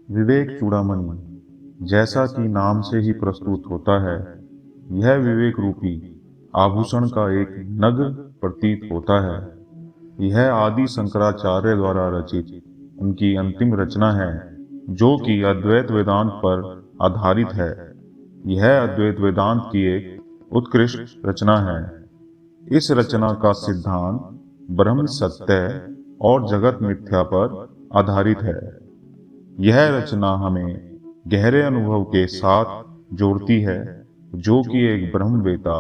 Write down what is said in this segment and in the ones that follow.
विवेक चूड़ामणि जैसा कि नाम से ही प्रस्तुत होता है, यह विवेक रूपी आभूषण का एक नग प्रतीत होता है। यह आदि शंकराचार्य द्वारा रचित उनकी अंतिम रचना है, जो कि अद्वैत वेदांत पर आधारित है। यह अद्वैत वेदांत की एक उत्कृष्ट रचना है। इस रचना का सिद्धांत ब्रह्म सत्य और जगत मिथ्या पर आधारित है। यह रचना हमें गहरे अनुभव के साथ जोड़ती है, जो कि एक ब्रह्मवेता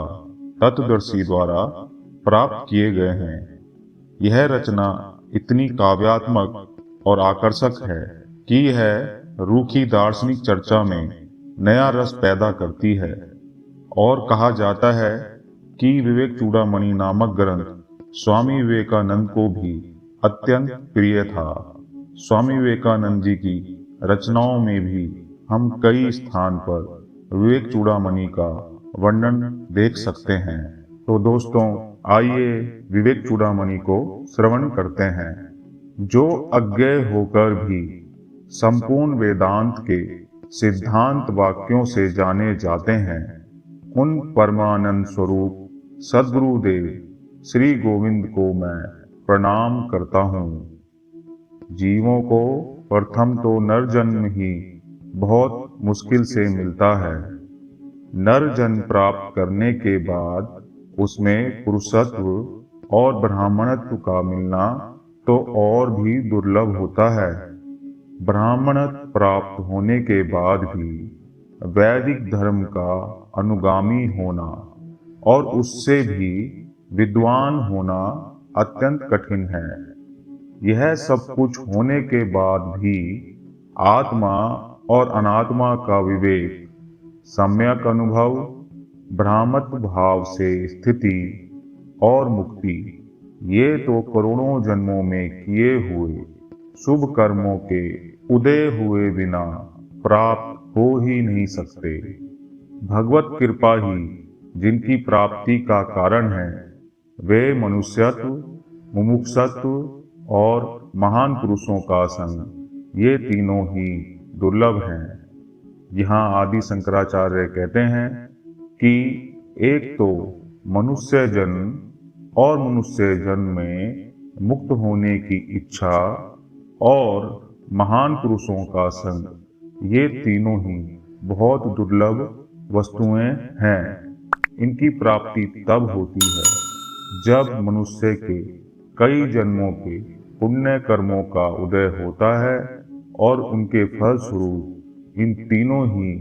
तत्वदर्शी द्वारा प्राप्त किए गए हैं। यह रचना इतनी काव्यात्मक और आकर्षक है कि यह रूखी दार्शनिक चर्चा में नया रस पैदा करती है। और कहा जाता है कि विवेक चूड़ामणि नामक ग्रंथ स्वामी विवेकानंद को भी अत्यंत प्रिय था। स्वामी विवेकानंद जी की रचनाओं में भी हम कई स्थान पर विवेक चूड़ामणि का वर्णन देख सकते हैं। तो दोस्तों, आइए विवेक चूड़ामणि को श्रवण करते हैं। जो अज्ञेय होकर भी संपूर्ण वेदांत के सिद्धांत वाक्यों से जाने जाते हैं, उन परमानंद स्वरूप सद्गुरुदेव श्री गोविंद को मैं प्रणाम करता हूँ। जीवों को प्रथम तो नर जन्म ही बहुत मुश्किल से मिलता है। नर जन्म प्राप्त करने के बाद उसमें पुरुषत्व और ब्राह्मणत्व का मिलना तो और भी दुर्लभ होता है। ब्राह्मणत्व प्राप्त होने के बाद भी वैदिक धर्म का अनुगामी होना और उससे भी विद्वान होना अत्यंत कठिन है। यह सब कुछ होने के बाद भी आत्मा और अनात्मा का विवेक, सम्यक अनुभव, ब्रह्मत्व भाव से स्थिति और मुक्ति, ये तो करोड़ों जन्मों में किए हुए शुभ कर्मों के उदय हुए बिना प्राप्त हो ही नहीं सकते। भगवत कृपा ही जिनकी प्राप्ति का कारण है, वे मनुष्यत्व, मुमुक्षुत्व और महान पुरुषों का संग, ये तीनों ही दुर्लभ हैं। यहाँ आदि शंकराचार्य कहते हैं कि एक तो मनुष्य जन्म और मनुष्य जन्म में मुक्त होने की इच्छा और महान पुरुषों का संग, ये तीनों ही बहुत दुर्लभ वस्तुएं हैं। इनकी प्राप्ति तब होती है जब मनुष्य के कई जन्मों के पुण्य कर्मों का उदय होता है और उनके फलस्वरूप इन तीनों ही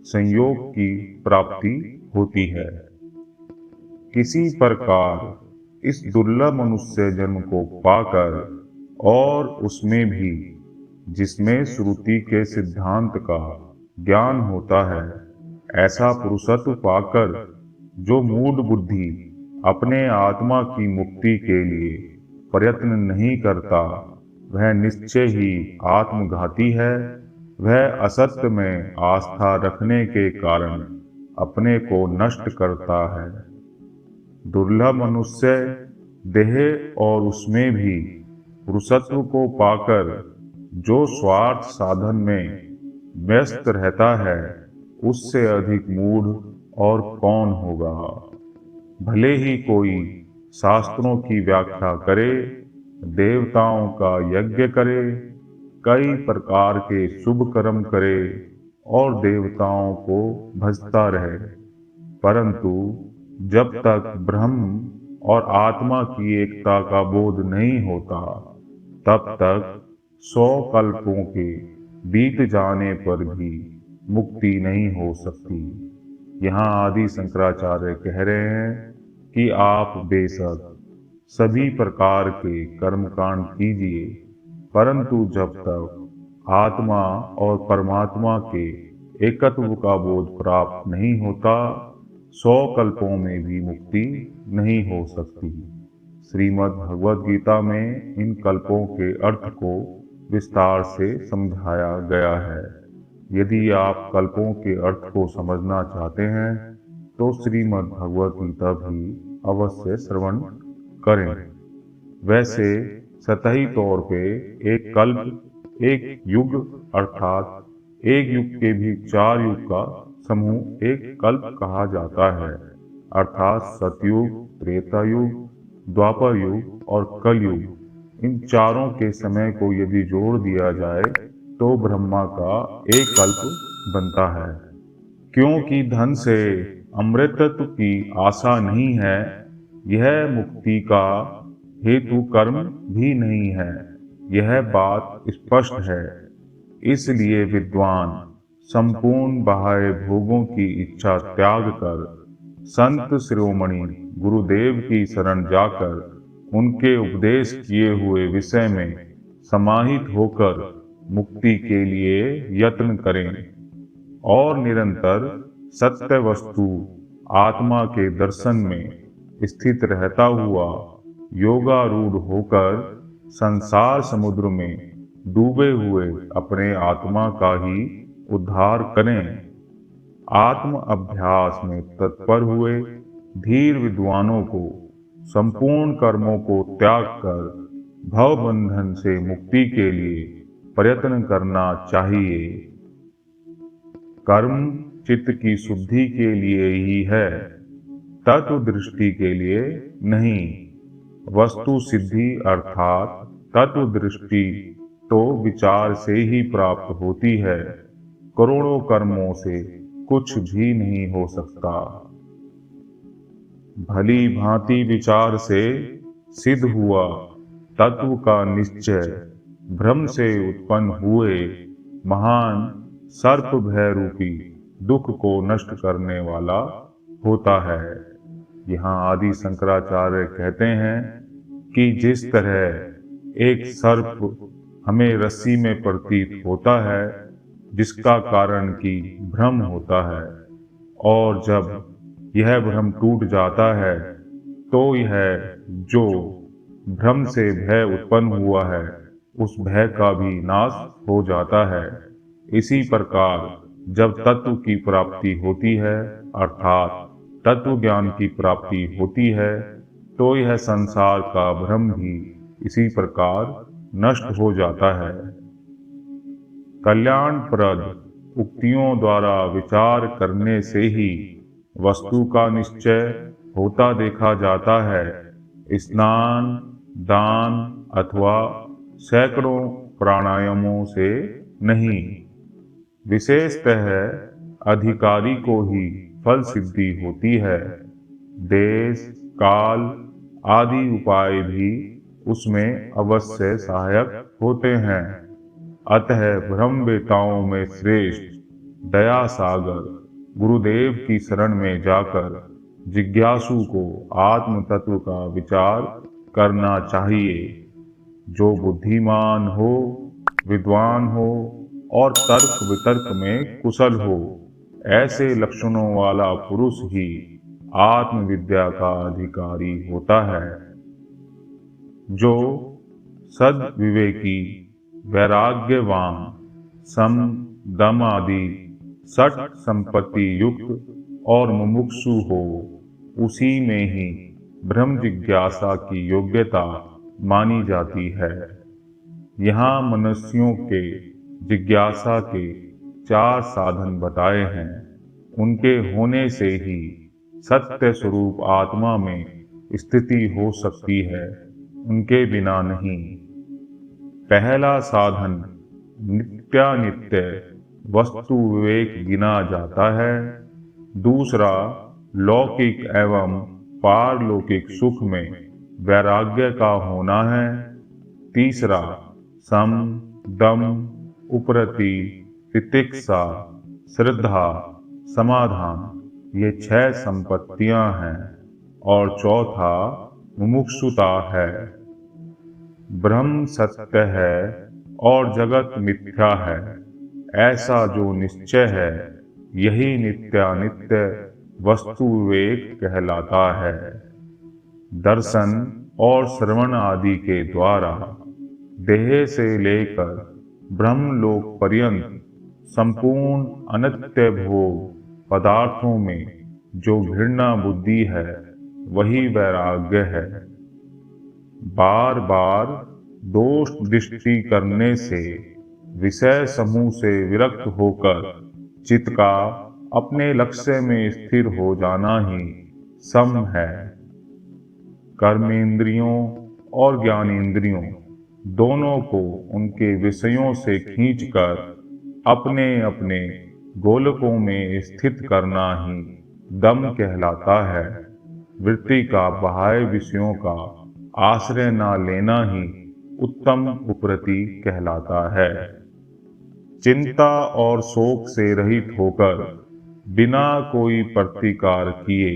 संयोग की प्राप्ति होती है। किसी प्रकार इस दुर्लभ मनुष्य जन्म को पाकर और उसमें भी जिसमें श्रुति के सिद्धांत का ज्ञान होता है, ऐसा पुरुषत्व पाकर जो मूढ़ बुद्धि अपने आत्मा की मुक्ति के लिए प्रयत्न नहीं करता, वह निश्चय ही आत्मघाती है। वह असत्य में आस्था रखने के कारण अपने को नष्ट करता है। दुर्लभ मनुष्य देह और उसमें भी पुरुषत्व को पाकर जो स्वार्थ साधन में व्यस्त रहता है, उससे अधिक मूढ़ और कौन होगा। भले ही कोई शास्त्रों की व्याख्या करे, देवताओं का यज्ञ करे, कई प्रकार के शुभ कर्म करे और देवताओं को भजता रहे, परंतु जब तक ब्रह्म और आत्मा की एकता का बोध नहीं होता, तब तक 100 कल्पों के बीत जाने पर भी मुक्ति नहीं हो सकती। यहाँ आदि शंकराचार्य कह रहे हैं कि आप बेशक सभी प्रकार के कर्मकांड कीजिए, परंतु जब तक आत्मा और परमात्मा के एकत्व का बोध प्राप्त नहीं होता, 100 कल्पों में भी मुक्ति नहीं हो सकती। श्रीमद् भगवद गीता में इन कल्पों के अर्थ को विस्तार से समझाया गया है। यदि आप कल्पों के अर्थ को समझना चाहते हैं, तो श्रीमद् भगवद गीता भी अवश्य श्रवण करें। वैसे सतही तौर पे एक कल्प एक युग अर्थात एक युग के भी 4 युग का समूह एक कल्प कहा जाता है, अर्थात सतयुग, त्रेता युग, द्वापर युग और कलयुग। इन चारों के समय को यदि जोड़ दिया जाए तो ब्रह्मा का एक कल्प बनता है। क्योंकि धन से अमृतत्व की आशा नहीं है, यह मुक्ति का हेतु कर्म भी नहीं है, यह बात स्पष्ट है। इसलिए विद्वान संपूर्ण बाह्य भोगों की इच्छा त्याग कर संत शिरोमणि गुरुदेव की शरण जाकर उनके उपदेश किए हुए विषय में समाहित होकर मुक्ति के लिए यत्न करें और निरंतर सत्य वस्तु आत्मा के दर्शन में स्थित रहता हुआ योगारूढ़ होकर संसार समुद्र में डूबे हुए अपने आत्मा का ही उद्धार करें। आत्म अभ्यास में तत्पर हुए धीर विद्वानों को संपूर्ण कर्मों को त्याग कर भव बंधन से मुक्ति के लिए प्रयत्न करना चाहिए। कर्म चित्त की शुद्धि के लिए ही है, तत्व दृष्टि के लिए नहीं। वस्तु सिद्धि अर्थात तत्व दृष्टि तो विचार से ही प्राप्त होती है, करोड़ों कर्मों से कुछ भी नहीं हो सकता। भली भांति विचार से सिद्ध हुआ तत्व का निश्चय भ्रम से उत्पन्न हुए महान सर्प भय रूपी दुख को नष्ट करने वाला होता है। यहाँ आदि शंकराचार्य कहते हैं कि जिस तरह एक सर्प हमें रस्सी में प्रतीत होता है, जिसका कारण कि भ्रम होता है, और जब यह भ्रम टूट जाता है तो यह जो भ्रम से भय उत्पन्न हुआ है उस भय का भी नाश हो जाता है। इसी प्रकार जब तत्व की प्राप्ति होती है अर्थात तत्व ज्ञान की प्राप्ति होती है तो यह संसार का भ्रम भी इसी प्रकार नष्ट हो जाता है। कल्याणप्रद उक्तियों द्वारा विचार करने से ही वस्तु का निश्चय होता देखा जाता है। स्नान, दान अथवा सैकड़ों प्राणायामों से नहीं। विशेषतः अधिकारी को ही फल सिद्धि होती है। देश, काल आदि उपाय भी उसमें अवश्य सहायक होते हैं। अतः ब्रह्म वेताओं में श्रेष्ठ दया सागर गुरुदेव की शरण में जाकर जिज्ञासु को आत्म तत्व का विचार करना चाहिए। जो बुद्धिमान हो, विद्वान हो और तर्क वितर्क में कुशल हो, ऐसे लक्षणों वाला पुरुष ही आत्मविद्या का अधिकारी होता है। जो सद्विवेकी, वैराग्यवान, सम, दम आदि षट संपत्ति युक्त और मुमुक्षु हो, उसी में ही ब्रह्म जिज्ञासा की योग्यता मानी जाती है। यहाँ मनुष्यों के जिज्ञासा के 4 साधन बताए हैं। उनके होने से ही सत्य स्वरूप आत्मा में स्थिति हो सकती है, उनके बिना नहीं। पहला साधन नित्यानित्य वस्तु विवेक गिना जाता है। दूसरा लौकिक एवं पारलौकिक सुख में वैराग्य का होना है। तीसरा सम, दम, उपरति, तितिक्षा, श्रद्धा, समाधान ये 6 संपत्तियां हैं। और चौथा मुमुक्षुता है। ब्रह्म सत्य है और जगत मिथ्या है, ऐसा जो निश्चय है यही नित्यानित्य वस्तु विवेक कहलाता है। दर्शन और श्रवण आदि के द्वारा देह से लेकर ब्रह्मलोक पर्यंत संपूर्ण अनित्य भोग पदार्थों में जो घृणा बुद्धि है वही वैराग्य है। बार बार दोष दृष्टि करने से विषय समूह से विरक्त होकर चित्त का अपने लक्ष्य में स्थिर हो जाना ही सम है। कर्मेंद्रियों और ज्ञानेंद्रियों दोनों को उनके विषयों से खींचकर अपने अपने गोलकों में स्थित करना ही दम कहलाता है। वृत्ति का बाह्य विषयों का आश्रय न लेना ही उत्तम उपरति कहलाता है। चिंता और शोक से रहित होकर बिना कोई प्रतिकार किए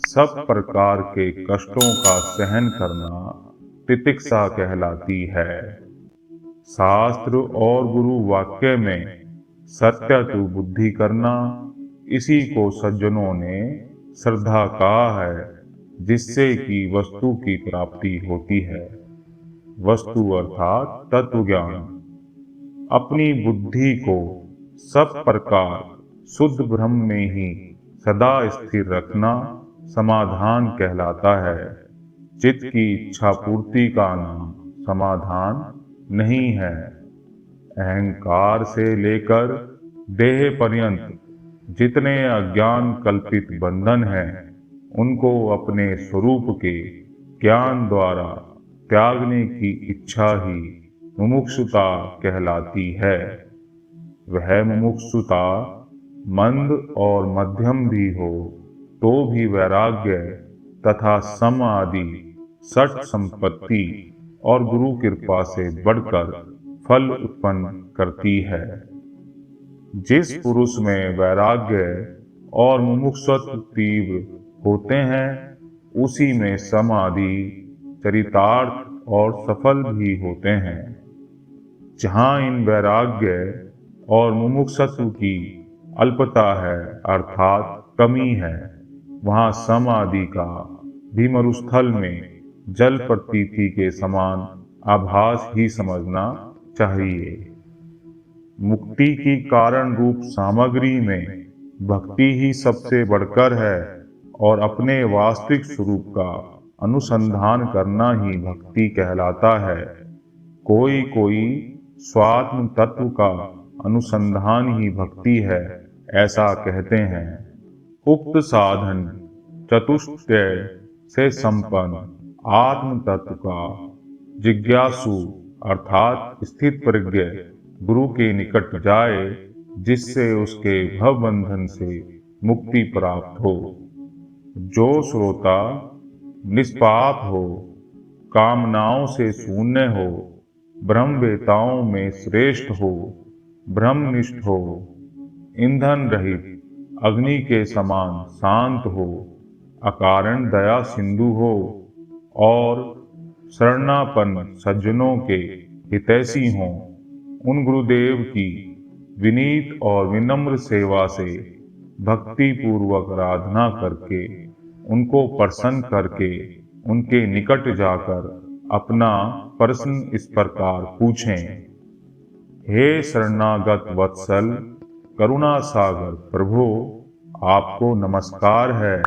सब प्रकार के कष्टों का सहन करना तितिक्षा कहलाती है। शास्त्र और गुरु वाक्य में सत्य तु बुद्धि करना, इसी को सज्जनों ने श्रद्धा कहा है, जिससे कि वस्तु की प्राप्ति होती है। वस्तु अर्थात तत्व ज्ञान। अपनी बुद्धि को सब प्रकार शुद्ध ब्रह्म में ही सदा स्थिर रखना समाधान कहलाता है। चित्त की इच्छा पूर्ति का नाम समाधान नहीं है। अहंकार से लेकर देह पर्यंत जितने अज्ञान कल्पित बंधन हैं, उनको अपने स्वरूप के ज्ञान द्वारा त्यागने की इच्छा ही मुमुक्षुता कहलाती है। वह मुमुक्षुता मंद और मध्यम भी हो तो भी वैराग्य तथा सम आदि षट संपत्ति और गुरु कृपा से बढ़कर फल उत्पन्न करती है। जिस पुरुष में वैराग्य और मुमुक्षुत्व तीव्र होते हैं, उसी में सम आदि चरितार्थ और सफल भी होते हैं। जहाँ इन वैराग्य और मुमुक्षुत्व की अल्पता है अर्थात कमी है, वहाँ सम आदि का भी मरुस्थल में जल प्रतीति के समान आभास ही समझना चाहिए। मुक्ति की कारण रूप सामग्री में भक्ति ही सबसे बढ़कर है और अपने वास्तविक स्वरूप का अनुसंधान करना ही भक्ति कहलाता है। कोई कोई स्वात्म तत्व का अनुसंधान ही भक्ति है, ऐसा कहते हैं। उक्त साधन चतुष्टय से संपन्न आत्म तत्व का जिज्ञासु अर्थात स्थित प्रज्ञ गुरु के निकट जाए, जिससे उसके भव बंधन से मुक्ति प्राप्त हो। जो श्रोता निष्पाप हो, कामनाओं से शून्य हो, ब्रह्मवेताओं में श्रेष्ठ हो, ब्रह्मनिष्ठ हो, ईंधन रहित अग्नि के समान शांत हो, अकारण दया सिंधु हो और शरणापन्न सज्जनों के हितैषी हों, उन गुरुदेव की विनीत और विनम्र सेवा से भक्ति पूर्वक आराधना करके, उनको प्रसन्न करके, उनके निकट जाकर अपना प्रश्न इस प्रकार पूछें। हे शरणागत वत्सल करुणा सागर प्रभु, आपको नमस्कार है।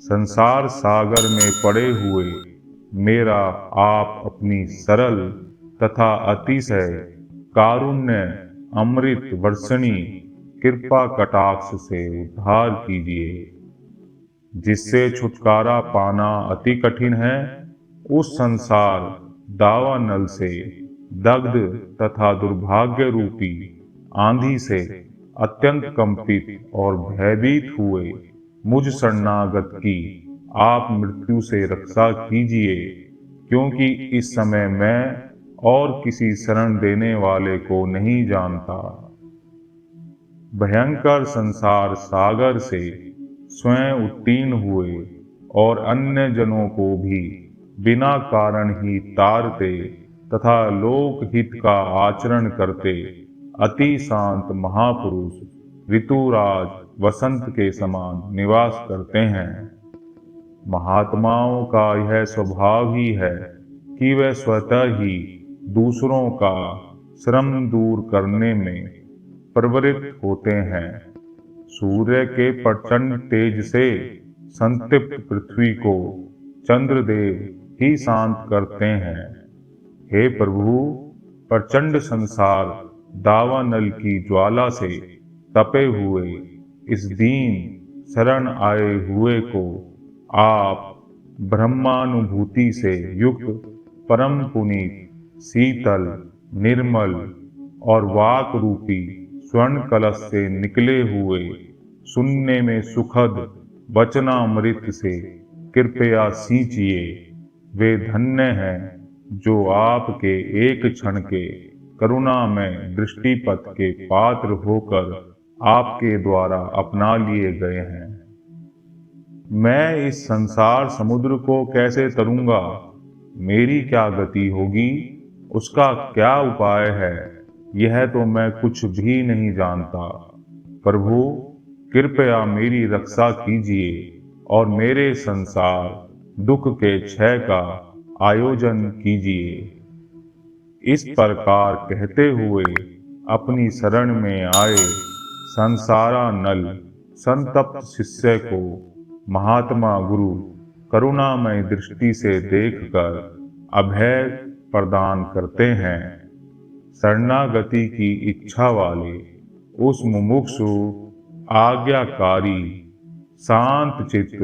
संसार सागर में पड़े हुए मेरा आप अपनी सरल तथा अतिशय कारुण्य अमृत वर्षणी कृपा कटाक्ष से उद्धार कीजिए। जिससे छुटकारा पाना अति कठिन है, उस संसार दावानल से दग्ध तथा दुर्भाग्य रूपी आंधी से अत्यंत कंपित और भयभीत हुए मुझ शरणागत की आप मृत्यु से रक्षा कीजिए, क्योंकि इस समय मैं और किसी शरण देने वाले को नहीं जानता। भयंकर संसार सागर से स्वयं उत्तीर्ण हुए और अन्य जनों को भी बिना कारण ही तारते तथा लोकहित का आचरण करते अति शांत महापुरुष ऋतुराज वसंत के समान निवास करते हैं। महात्माओं का यह स्वभाव ही है कि वे स्वतः ही दूसरों का श्रम दूर करने में प्रवृत्त होते हैं। सूर्य के प्रचंड तेज से संतप्त पृथ्वी को चंद्रदेव ही शांत करते हैं। हे प्रभु, प्रचंड संसार दावानल की ज्वाला से तपे हुए इस दीन शरण आए हुए को आप ब्रह्मानुभूति से युक्त परम पुनीत शीतल निर्मल और वाक रूपी स्वर्ण कलश से निकले हुए सुनने में सुखद वचनामृत से कृपया सींचिए। वे धन्य हैं जो आपके एक क्षण के करुणामय दृष्टिपथ के पात्र होकर आपके द्वारा अपना लिए गए हैं। मैं इस संसार समुद्र को कैसे तरूंगा? मेरी क्या गति होगी? उसका क्या उपाय है? यह तो मैं कुछ भी नहीं जानता। प्रभु, कृपया मेरी रक्षा कीजिए और मेरे संसार दुख के क्षय का आयोजन कीजिए। इस प्रकार कहते हुए अपनी शरण में आए संसारानल संतप्त शिष्य को महात्मा गुरु करुणामय दृष्टि से देखकर अभय प्रदान करते हैं। शरणागति की इच्छा वाले उस मुमुक्षु आज्ञाकारी शांत चित्त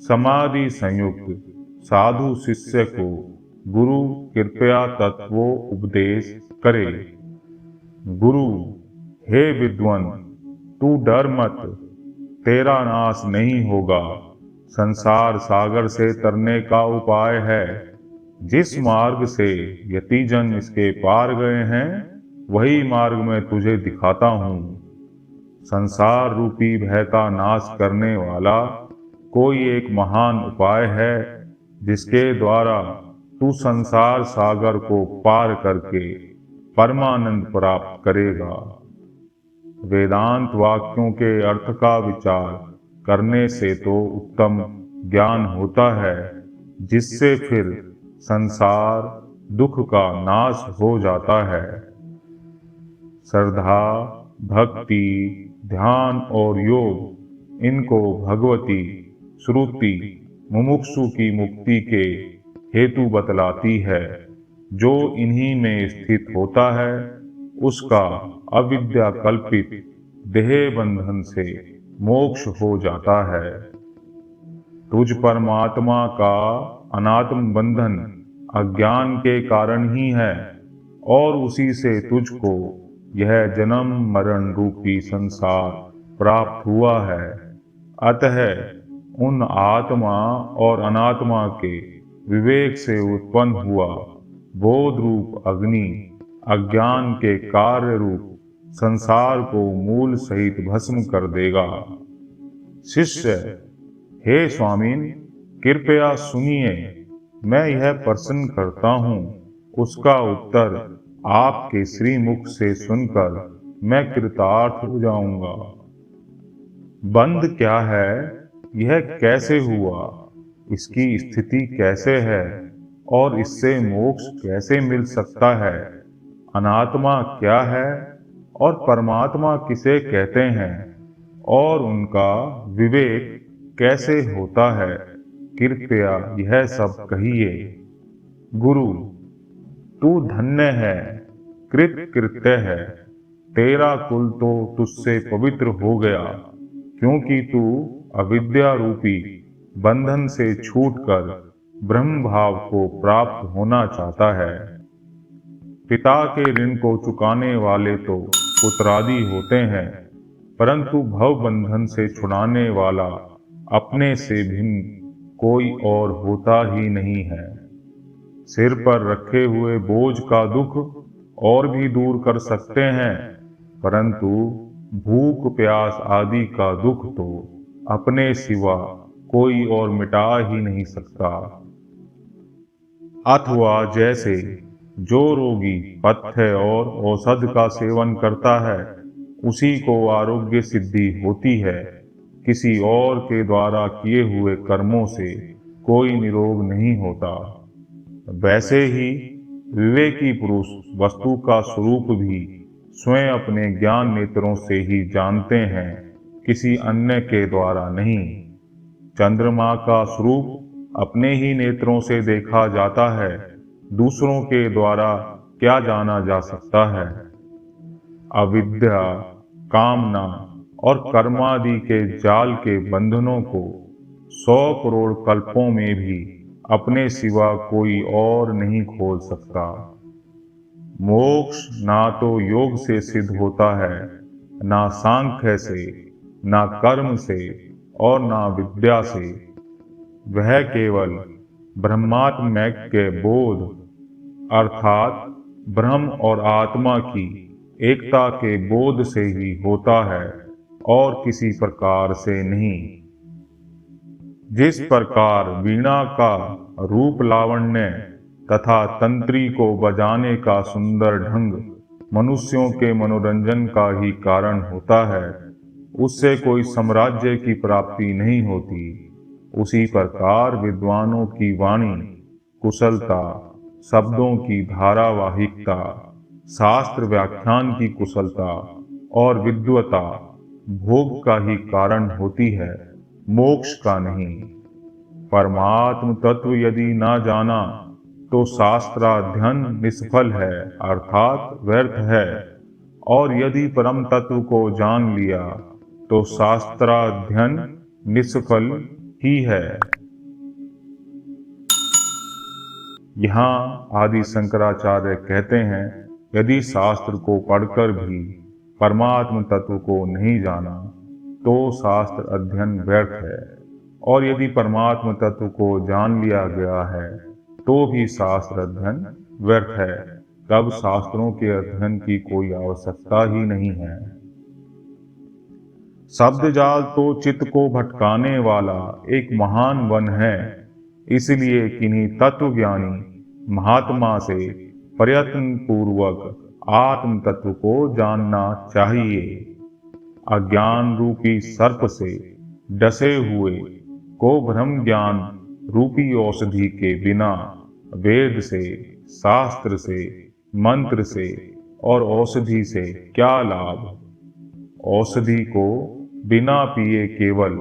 समाधि संयुक्त साधु शिष्य को गुरु कृपया तत्वोपदेश करे। गुरु, हे विद्वान, तू डर मत, तेरा नाश नहीं होगा। संसार सागर से तरने का उपाय है। जिस मार्ग से यतिजन इसके पार गए हैं, वही मार्ग मैं तुझे दिखाता हूँ। संसार रूपी भय का नाश करने वाला कोई एक महान उपाय है, जिसके द्वारा तू संसार सागर को पार करके परमानंद प्राप्त करेगा। वेदांत वाक्यों के अर्थ का विचार करने से तो उत्तम ज्ञान होता है, जिससे फिर संसार दुख का नाश हो जाता है। श्रद्धा, भक्ति, ध्यान और योग, इनको भगवती श्रुति मुमुक्षु की मुक्ति के हेतु बतलाती है। जो इन्हीं में स्थित होता है, उसका अविद्या कल्पित देह बंधन से मोक्ष हो जाता है। तुझ परमात्मा का अनात्म बंधन अज्ञान के कारण ही है, और उसी से तुझको यह जन्म मरण रूपी संसार प्राप्त हुआ है। अतः उन आत्मा और अनात्मा के विवेक से उत्पन्न हुआ बोध रूप अग्नि अज्ञान के कार्य रूप संसार को मूल सहित भस्म कर देगा। शिष्य, हे स्वामीन, कृपया सुनिए, मैं यह प्रश्न करता हूँ, उसका उत्तर आपके श्रीमुख से सुनकर मैं कृतार्थ हो जाऊंगा। बंध क्या है? यह कैसे हुआ? इसकी स्थिति कैसे है? और इससे मोक्ष कैसे मिल सकता है? अनात्मा क्या है और परमात्मा किसे कहते हैं? और उनका विवेक कैसे होता है? कृपया यह सब कहिए। गुरु, तू धन्य है, कृत्य है। तेरा कुल तो तुझसे पवित्र हो गया, क्योंकि तू अविद्या रूपी बंधन से छूटकर ब्रह्म भाव को प्राप्त होना चाहता है। पिता के ऋण को चुकाने वाले तो पुत्रादि होते हैं, परंतु भव बंधन से छुड़ाने वाला अपने से भिन्न कोई और होता ही नहीं है। सिर पर रखे हुए बोझ का दुख और भी दूर कर सकते हैं, परंतु भूख प्यास आदि का दुख तो अपने सिवा कोई और मिटा ही नहीं सकता। अथवा जैसे जो रोगी पथ्य और औषध का सेवन करता है, उसी को आरोग्य सिद्धि होती है। किसी और के द्वारा किए हुए कर्मों से कोई निरोग नहीं होता। वैसे ही विवेकी पुरुष वस्तु का स्वरूप भी स्वयं अपने ज्ञान नेत्रों से ही जानते हैं, किसी अन्य के द्वारा नहीं। चंद्रमा का स्वरूप अपने ही नेत्रों से देखा जाता है, दूसरों के द्वारा क्या जाना जा सकता है? अविद्या, कामना और कर्मादि के जाल के बंधनों को 100 करोड़ कल्पों में भी अपने सिवा कोई और नहीं खोल सकता। मोक्ष ना तो योग से सिद्ध होता है, ना सांख्य से, ना कर्म से और ना विद्या से। वह केवल ब्रह्मात्मैक्य के बोध अर्थात ब्रह्म और आत्मा की एकता के बोध से ही होता है और किसी प्रकार से नहीं। जिस प्रकार वीणा का रूप लावण्य तथा तंत्री को बजाने का सुंदर ढंग मनुष्यों के मनोरंजन का ही कारण होता है, उससे कोई साम्राज्य की प्राप्ति नहीं होती, उसी प्रकार विद्वानों की वाणी, कुशलता, शब्दों की धारावाहिकता, शास्त्र व्याख्यान की कुशलता और विद्वता भोग का ही कारण होती है, मोक्ष का नहीं। परमात्म तत्व यदि ना जाना तो शास्त्राध्ययन निष्फल है अर्थात व्यर्थ है, और यदि परम तत्व को जान लिया तो शास्त्राध्ययन निष्फल ही है। यहाँ आदि शंकराचार्य कहते हैं, यदि शास्त्र को पढ़कर भी परमात्म तत्व को नहीं जाना तो शास्त्र अध्ययन व्यर्थ है, और यदि परमात्म तत्व को जान लिया गया है तो भी शास्त्र अध्ययन व्यर्थ है। तब शास्त्रों के अध्ययन की कोई आवश्यकता ही नहीं है। शब्द जाल तो चित्त को भटकाने वाला एक महान वन है, इसलिए किन्हीं तत्वज्ञानी महात्मा से प्रयत्न पूर्वक आत्म तत्व को जानना चाहिए। अज्ञान रूपी सर्प से डसे हुए को ब्रह्म ज्ञान रूपी औषधि के बिना वेद से, शास्त्र से, मंत्र से और औषधि से क्या लाभ। औषधि को बिना पिए केवल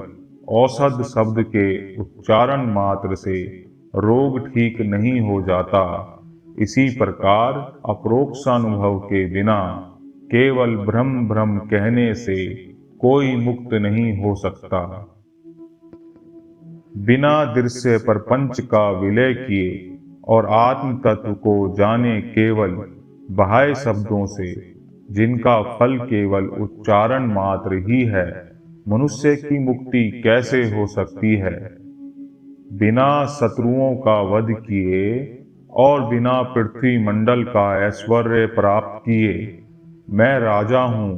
औषध शब्द के उच्चारण मात्र से रोग ठीक नहीं हो जाता, इसी प्रकार अपरोक्षानुभव के बिना केवल ब्रह्म ब्रह्म कहने से कोई मुक्त नहीं हो सकता। बिना दृश्य प्रपंच का विलय किए और आत्म तत्व को जाने केवल बाह्य शब्दों से, जिनका फल केवल उच्चारण मात्र ही है, मनुष्य की मुक्ति कैसे हो सकती है। बिना शत्रुओं का वध किए और बिना पृथ्वी मंडल का ऐश्वर्य प्राप्त किए मैं राजा हूँ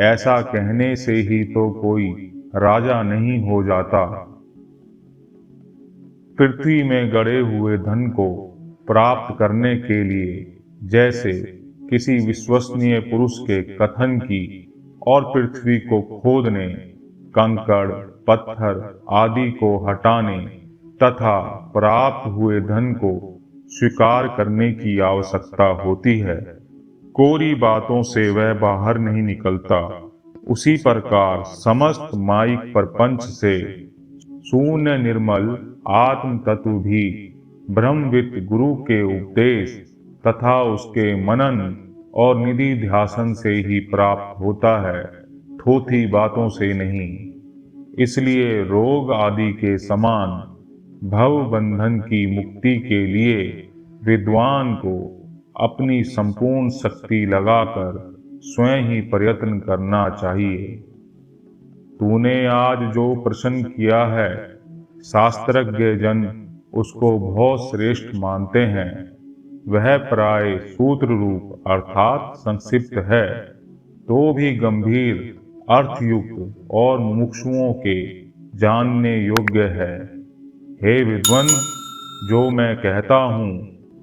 ऐसा कहने से ही तो कोई राजा नहीं हो जाता। पृथ्वी में गड़े हुए धन को प्राप्त करने के लिए जैसे किसी विश्वसनीय पुरुष के कथन की और पृथ्वी को खोदने, कंकड़, पत्थर आदि को हटाने तथा प्राप्त हुए धन को स्वीकार करने की आवश्यकता होती है, कोरी बातों से वह बाहर नहीं निकलता। उसी प्रकार समस्त माइक प्रपंच से शून्य निर्मल आत्म तत्व भी ब्रह्मविद गुरु के उपदेश तथा उसके मनन और निधि ध्यासन से ही प्राप्त होता है, थोथी बातों से नहीं। इसलिए रोग आदि के समान भव बंधन की मुक्ति के लिए विद्वान को अपनी संपूर्ण शक्ति लगाकर स्वयं ही प्रयत्न करना चाहिए। तूने आज जो प्रश्न किया है, शास्त्रज्ञ जन उसको बहुत श्रेष्ठ मानते हैं। वह प्राय सूत्र रूप अर्थात संक्षिप्त है, तो भी गंभीर अर्थयुक्त और मुमुक्षुओं के जानने योग्य है। हे विद्वान, जो मैं कहता हूँ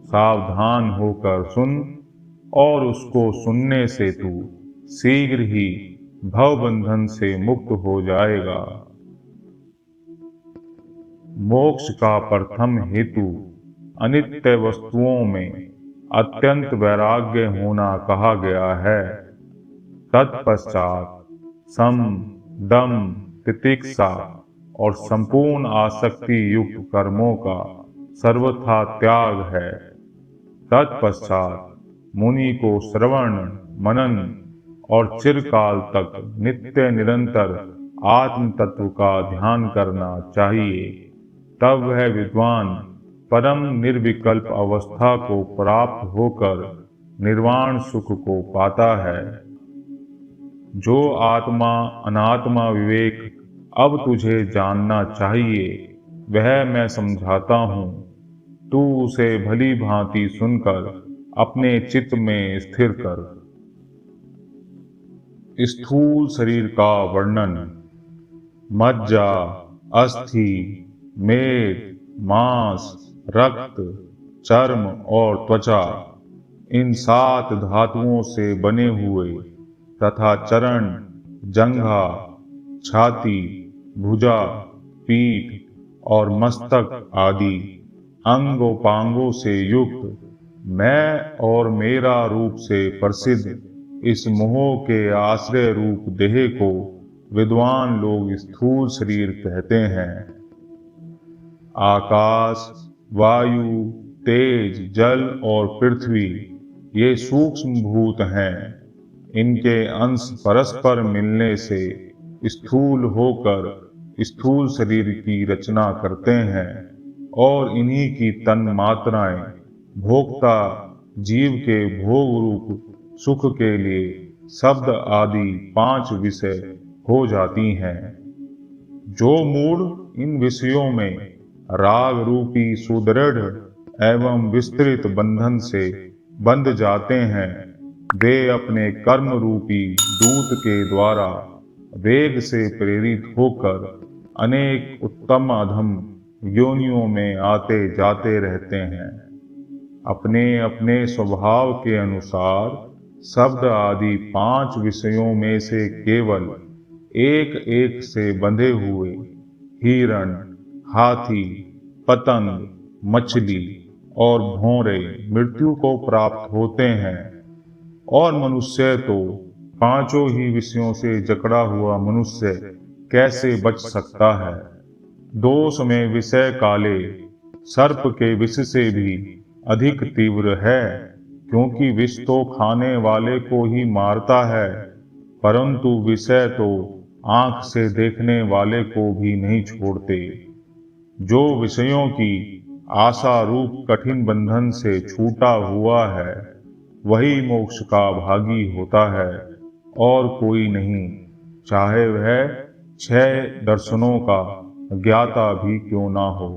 सावधान होकर सुन, और उसको सुनने से तू शीघ्र ही भवबंधन से मुक्त हो जाएगा। मोक्ष का प्रथम हेतु अनित्य वस्तुओं में अत्यंत वैराग्य होना कहा गया है। तत्पश्चात सम, दम, तितिक्षा और संपूर्ण आसक्ति युक्त कर्मों का सर्वथा त्याग है। तत्पश्चात मुनि को श्रवण, मनन और चिरकाल तक नित्य निरंतर आत्म तत्व का ध्यान करना चाहिए। तब वह विद्वान परम निर्विकल्प अवस्था को प्राप्त होकर निर्वाण सुख को पाता है। जो आत्मा अनात्मा विवेक अब तुझे जानना चाहिए, वह मैं समझाता हूँ। तू उसे भली भांति सुनकर अपने चित्त में स्थिर कर। स्थूल शरीर का वर्णन। मज्जा, अस्थि, मेद, मांस, रक्त, चर्म और त्वचा, इन 7 धातुओं से बने हुए तथा चरण, जंघा, छाती, भुजा, पीठ और मस्तक आदि अंगोपांगों से युक्त मैं और मेरा रूप से प्रसिद्ध इस मोह के आश्रय रूप देह को विद्वान लोग स्थूल शरीर कहते हैं। आकाश, वायु, तेज, जल और पृथ्वी ये सूक्ष्म भूत हैं। इनके अंश परस्पर मिलने से स्थूल होकर स्थूल शरीर की रचना करते हैं और इन्हीं की तन मात्राएं भोक्ता जीव के भोग रूप सुख के लिए शब्द आदि 5 विषय हो जाती हैं। जो मूढ़ इन विषयों में राग रूपी सुदृढ़ एवं विस्तृत बंधन से बंध जाते हैं, वे अपने कर्म रूपी दूत के द्वारा वेग से प्रेरित होकर अनेक उत्तम अधम योनियों में आते जाते रहते हैं। अपने अपने स्वभाव के अनुसार शब्द आदि 5 विषयों में से केवल एक एक से बंधे हुए हिरण, हाथी, पतंग, मछली और भौरे मृत्यु को प्राप्त होते हैं, और मनुष्य तो 5 ही विषयों से जकड़ा हुआ मनुष्य कैसे बच सकता है। दोष में विषय काले सर्प के विष से भी अधिक तीव्र है, क्योंकि विष तो खाने वाले को ही मारता है, परंतु विषय तो आंख से देखने वाले को भी नहीं छोड़ते। जो विषयों की आशा रूप कठिन बंधन से छूटा हुआ है, वही मोक्ष का भागी होता है और कोई नहीं, चाहे वह 6 दर्शनों का ज्ञाता भी क्यों ना हो।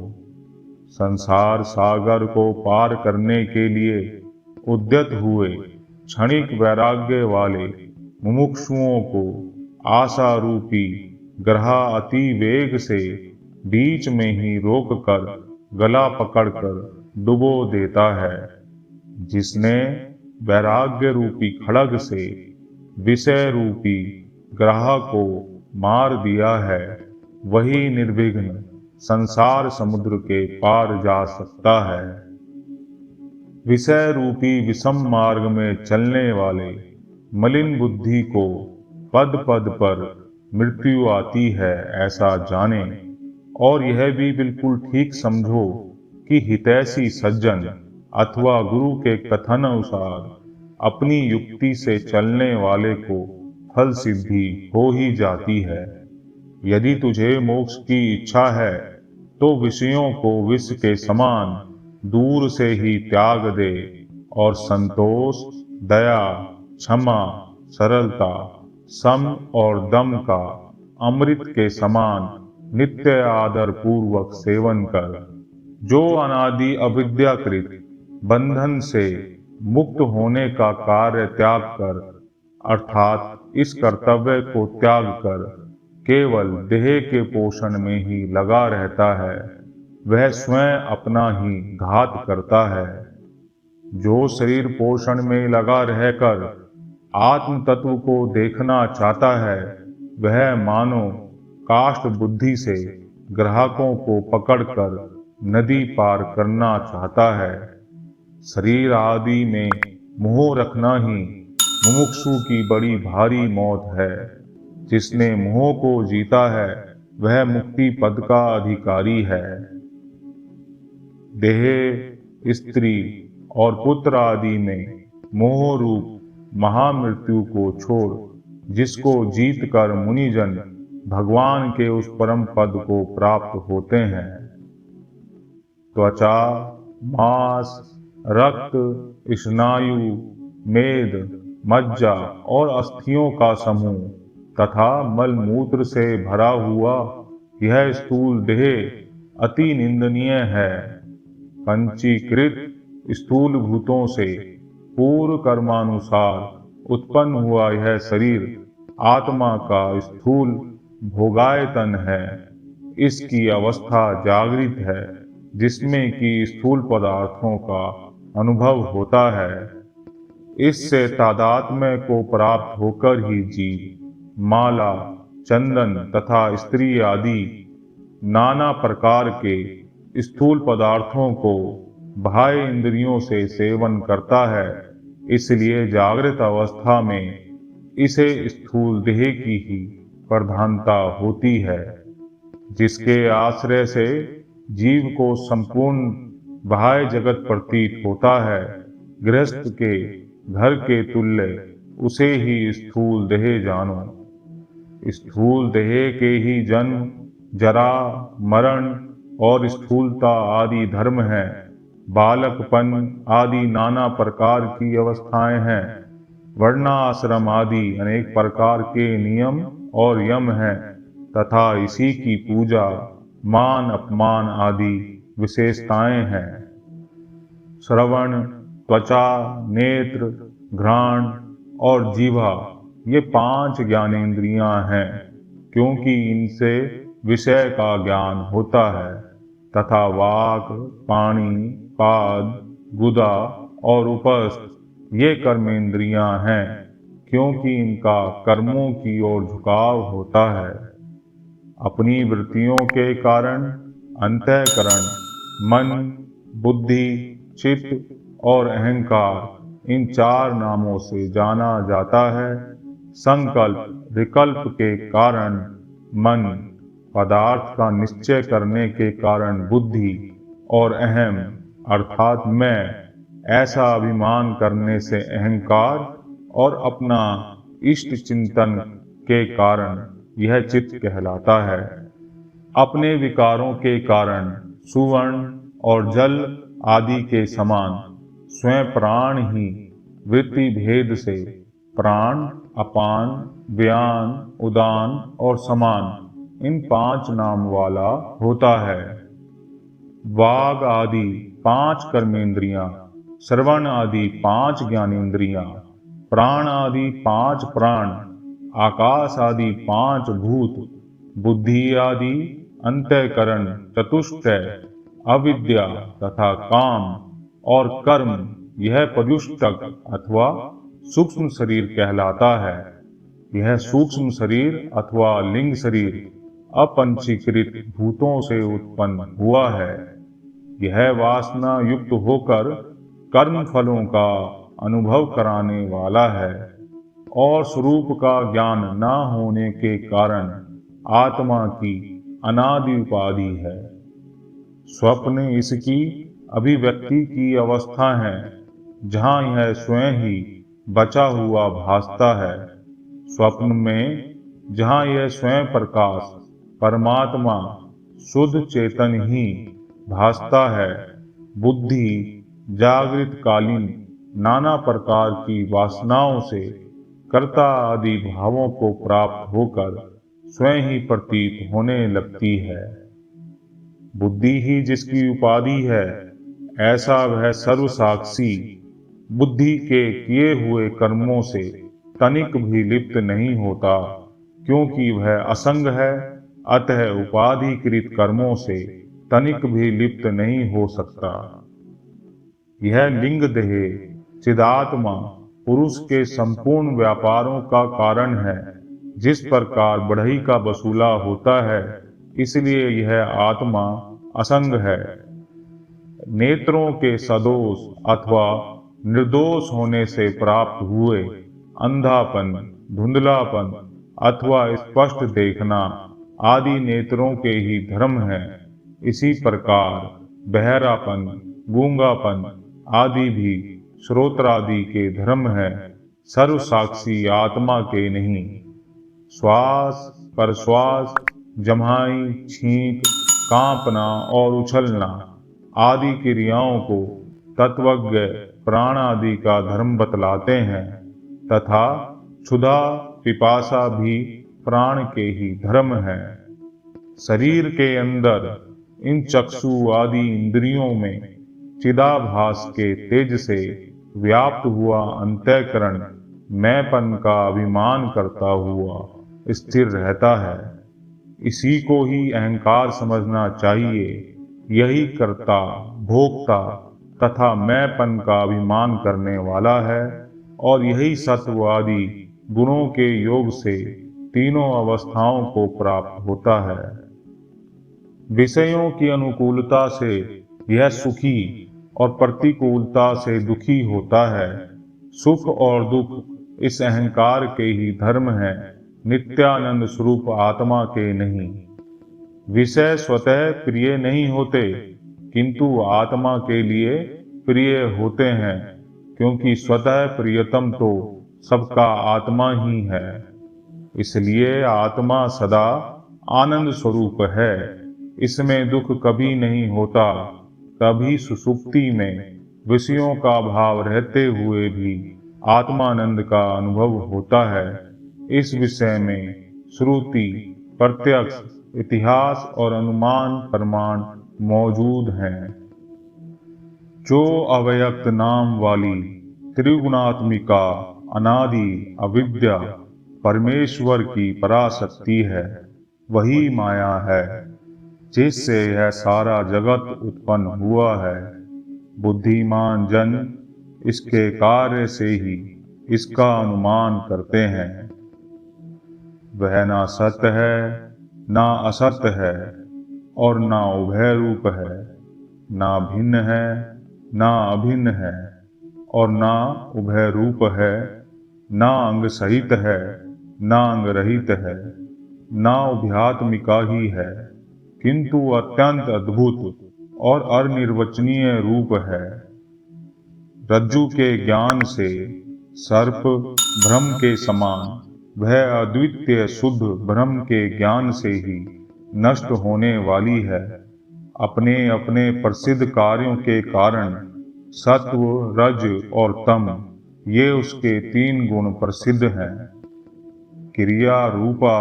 संसार सागर को पार करने के लिए उद्यत हुए क्षणिक वैराग्य वाले मुमुक्षुओं को आशा रूपी ग्रह अति वेग से बीच में ही रोककर गला पकड़कर डुबो देता है। जिसने वैराग्य रूपी खड्ग से विषय रूपी ग्रह को मार दिया है, वही निर्विघ्न संसार समुद्र के पार जा सकता है। विषय रूपी विषम मार्ग में चलने वाले मलिन बुद्धि को पद पद पर मृत्यु आती है, ऐसा जाने, और यह भी बिल्कुल ठीक समझो कि हितैषी सज्जन अथवा गुरु के कथन अनुसार अपनी युक्ति से चलने वाले को फल सिद्धि हो ही जाती है। यदि तुझे मोक्ष की इच्छा है तो विषयों को विष के समान दूर से ही त्याग दे और संतोष, दया, क्षमा, सरलता, सम और दम का अमृत के समान नित्य आदर पूर्वक सेवन कर। जो अनादि अविद्याकृत बंधन से मुक्त होने का कार्य त्याग कर, अर्थात इस कर्तव्य को त्याग कर केवल देह के पोषण में ही लगा रहता है, वह स्वयं अपना ही घात करता है। जो शरीर पोषण में लगा रहकर आत्म तत्व को देखना चाहता है, वह मानो काष्ठ बुद्धि से ग्राहकों को पकड़कर नदी पार करना चाहता है। शरीर आदि में मोह रखना ही मुमुक्षु की बड़ी भारी मौत है। जिसने मोह को जीता है, वह मुक्ति पद का अधिकारी है। देह, स्त्री और पुत्र आदि में मोह रूप महामृत्यु को छोड़ जिसको जीत कर मुनिजन भगवान के उस परम पद को प्राप्त होते हैं। त्वचा, मांस, रक्त, स्नायु, मेद, मज्जा और अस्थियों का समूह तथा मलमूत्र से भरा हुआ यह स्थूल देह अति निंदनीय है। पंचीकृत स्थूल भूतों से पूर्व कर्मानुसार उत्पन्न हुआ यह शरीर आत्मा का स्थूल भोगायतन है। इसकी अवस्था जागृत है, जिसमें कि स्थूल पदार्थों का अनुभव होता है। इससे तादात्म्य को प्राप्त होकर ही जीव माला, चंदन तथा स्त्री आदि नाना प्रकार के स्थूल पदार्थों को बाह्य इंद्रियों से सेवन करता है। इसलिए जागृत अवस्था में इसे स्थूल देह की ही प्रधानता होती है, जिसके आश्रय से जीव को संपूर्ण बाह्य जगत प्रतीत होता है। गृहस्थ के घर के तुल्य उसे ही स्थूल देह जानो। स्थूल देह के ही जन्म, जरा, मरण और स्थूलता आदि धर्म हैं। बालकपन आदि नाना प्रकार की अवस्थाएं हैं। वर्णाश्रम आदि अनेक प्रकार के नियम और यम हैं तथा इसी की पूजा, मान अपमान आदि विशेषताएं हैं। श्रवण, त्वचा, नेत्र, घ्राण और जीवा ये 5 ज्ञानेंद्रियां हैं, क्योंकि इनसे विषय का ज्ञान होता है। तथा वाक, पाणी, पाद, गुदा और उपस्थ ये कर्मेंद्रियां हैं, क्योंकि इनका कर्मों की ओर झुकाव होता है। अपनी वृत्तियों के कारण अंतःकरण, मन, बुद्धि, चित्त और अहंकार इन 4 नामों से जाना जाता है। संकल्प, विकल्प के कारण मन, पदार्थ का निश्चय करने के कारण बुद्धि और अहम अर्थात मैं ऐसा अभिमान करने से अहंकार और अपना इष्ट चिंतन के कारण यह चित्त कहलाता है। अपने विकारों के कारण सुवर्ण और जल आदि के समान स्वयं प्राण ही वृत्ति भेद से प्राण, अपान, व्यान, उदान और समान इन 5 नाम वाला होता है। वाग आदि 5 कर्मेंद्रियां, श्रवण आदि 5 ज्ञानेंद्रियां, प्राण आदि 5 प्राण, आकाश आदि 5 भूत, बुद्धि आदि अंतःकरण चतुष्टय, अविद्या तथा काम और कर्म यह पजुष्टक अथवा सूक्ष्म शरीर कहलाता है। यह सूक्ष्म शरीर अथवा लिंग शरीर अपंचीकृत भूतों से उत्पन्न हुआ है। यह वासना युक्त होकर कर्म फलों का अनुभव कराने वाला है और स्वरूप का ज्ञान न होने के कारण आत्मा की अनादि उपाधि है। स्वप्न इसकी अभिव्यक्ति की अवस्था है, जहाँ यह स्वयं ही बचा हुआ भासता है। स्वप्न में जहाँ यह स्वयं प्रकाश परमात्मा शुद्ध चेतन ही भासता है, बुद्धि जागृत कालीन नाना प्रकार की वासनाओं से कर्ता आदि भावों को प्राप्त होकर स्वयं ही प्रतीत होने लगती है। बुद्धि ही जिसकी उपाधि है, ऐसा वह सर्वसाक्षी बुद्धि के किए हुए कर्मों से तनिक भी लिप्त नहीं होता, क्योंकि वह असंग है। अतः उपाधिकृत कर्मों से तनिक भी लिप्त नहीं हो सकता। यह लिंग देह चिदात्मा पुरुष के संपूर्ण व्यापारों का कारण है। जिस प्रकार बढ़ई का वसूला होता है, इसलिए यह आत्मा असंग है। नेत्रों के सदोष अथवा निर्दोष होने से प्राप्त हुए अंधापन, धुंधलापन अथवा स्पष्ट देखना आदि नेत्रों के ही धर्म हैं। इसी प्रकार बहरापन, गूंगापन आदि भी श्रोत्रादि के धर्म हैं। सर्व साक्षी आत्मा के नहीं। श्वास प्रश्वास, जमाई, छींक, कांपना और उछलना आदि क्रियाओं को तत्वज्ञ प्राण आदि का धर्म बतलाते हैं, तथा क्षुधा पिपासा भी प्राण के ही धर्म है। शरीर के अंदर इन चक्षु आदि इंद्रियों में चिदाभास के तेज से व्याप्त हुआ अंतःकरण मैंपन का अभिमान करता हुआ स्थिर रहता है। इसी को ही अहंकार समझना चाहिए। यही कर्ता भोक्ता तथा मैंपन का अभिमान करने वाला है, और यही सत्व आदि गुणों के योग से तीनों अवस्थाओं को प्राप्त होता है। विषयों की अनुकूलता से यह सुखी और प्रतिकूलता से दुखी होता है। सुख और दुख इस अहंकार के ही धर्म है, नित्यानंद स्वरूप आत्मा के नहीं। विषय स्वतः प्रिय नहीं होते, किंतु आत्मा के लिए प्रिय होते हैं, क्योंकि स्वतः प्रियतम तो सबका आत्मा ही है। इसलिए आत्मा सदा आनंद स्वरूप है। इसमें दुख कभी नहीं होता। कभी सुसुप्ति में विषयों का भाव रहते हुए भी आत्मानंद का अनुभव होता है। इस विषय में श्रुति, प्रत्यक्ष, इतिहास और अनुमान प्रमाण मौजूद हैं। जो अव्यक्त नाम वाली त्रिगुणात्मिका अनादि अविद्या परमेश्वर की पराशक्ति है, वही माया है, जिससे यह सारा जगत उत्पन्न हुआ है। बुद्धिमान जन इसके कार्य से ही इसका अनुमान करते हैं। वह ना सत्य है, ना असत्य है, और ना उभय रूप है, ना भिन्न है, ना अभिन्न है, और ना उभय रूप है, ना अंग सहित है, ना अंग रहित है, ना उभयात्मिका ही है, किंतु अत्यंत अद्भुत और अनिर्वचनीय रूप है। रज्जु के ज्ञान से सर्प ब्रह्म के समान, वह अद्वितीय शुद्ध ब्रह्म के ज्ञान से ही नष्ट होने वाली है। अपने अपने प्रसिद्ध कार्यों के कारण सत्व, रज और तम, ये उसके तीन गुण प्रसिद्ध हैं। क्रिया रूपा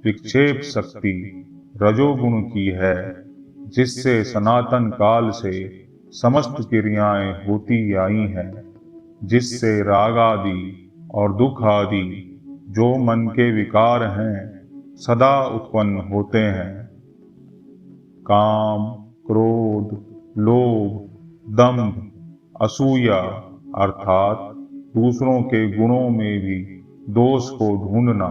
विक्षेप शक्ति रजोगुण की है, जिससे सनातन काल से समस्त क्रियाएं होती आई हैं, जिससे राग आदि और दुख आदि जो मन के विकार हैं सदा उत्पन्न होते हैं। काम, क्रोध, लोभ, दंभ, असूया अर्थात दूसरों के गुणों में भी दोष को ढूंढना,